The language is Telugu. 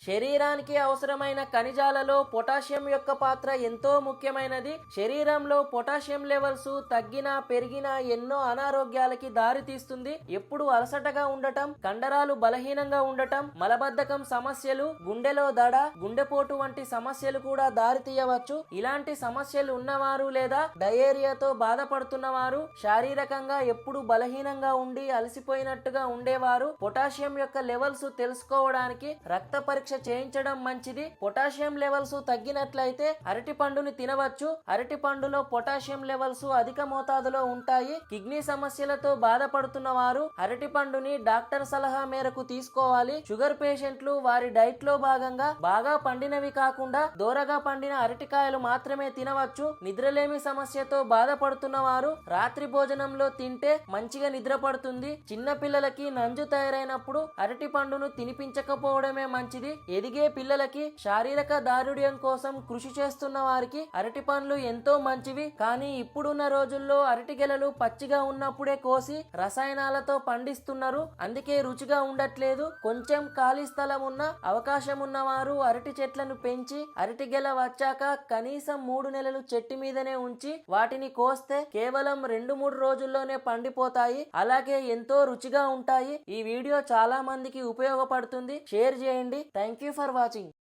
శరీరానికి అవసరమైన ఖనిజాలలో పొటాషియం యొక్క పాత్ర ఎంతో ముఖ్యమైనది. శరీరంలో పొటాషియం లెవెల్స్ తగ్గినా పెరిగినా ఎన్నో అనారోగ్యాలకి దారి తీస్తుంది. ఎప్పుడు అలసటగా ఉండటం, కండరాలు బలహీనంగా ఉండటం, మలబద్ధకం సమస్యలు, గుండెలో దడ, గుండెపోటు వంటి సమస్యలు కూడా దారి తీయవచ్చు. ఇలాంటి సమస్యలు ఉన్నవారు లేదా డయేరియాతో బాధపడుతున్నవారు, శారీరకంగా ఎప్పుడు బలహీనంగా ఉండి అలసిపోయినట్టుగా ఉండేవారు పొటాషియం యొక్క లెవెల్స్ తెలుసుకోవడానికి రక్త పరీక్ష చేయించడం మంచిది. పొటాషియం లెవెల్స్ తగ్గినట్లయితే అరటి పండుని తినవచ్చు. అరటి పండులో పొటాషియం లెవెల్స్ అధిక మోతాదులో ఉంటాయి. కిడ్నీ సమస్యలతో బాధపడుతున్న వారు అరటి పండుని డాక్టర్ సలహా మేరకు తీసుకోవాలి. షుగర్ పేషెంట్లు వారి డైట్ లో భాగంగా బాగా పండినవి కాకుండా దూరగా పండిన అరటికాయలు మాత్రమే తినవచ్చు. నిద్రలేమి సమస్యతో బాధపడుతున్న వారు రాత్రి భోజనంలో తింటే మంచిగా నిద్ర పడుతుంది. చిన్న పిల్లలకి నంజు తయారైనప్పుడు అరటి పండును తినిపించకపోవడమే మంచిది. ఎదిగే పిల్లలకి శారీరక దారుఢ్యం కోసం కృషి చేస్తున్న వారికి అరటి పండ్లు ఎంతో మంచివి. కానీ ఇప్పుడున్న రోజుల్లో అరటి గెలలు పచ్చిగా ఉన్నప్పుడే కోసి రసాయనాలతో పండిస్తున్నారు. అందుకే రుచిగా ఉండట్లేదు. కొంచెం ఖాళీ స్థలం ఉన్న అవకాశం ఉన్నవారు అరటి చెట్లను పెంచి అరటి గెల వచ్చాక కనీసం 3 నెలలు చెట్టు మీదనే ఉంచి వాటిని కోస్తే కేవలం 2-3 రోజుల్లోనే పండిపోతాయి. అలాగే ఎంతో రుచిగా ఉంటాయి. ఈ వీడియో చాలా మందికి ఉపయోగపడుతుంది. షేర్ చేయండి. Thank you for watching.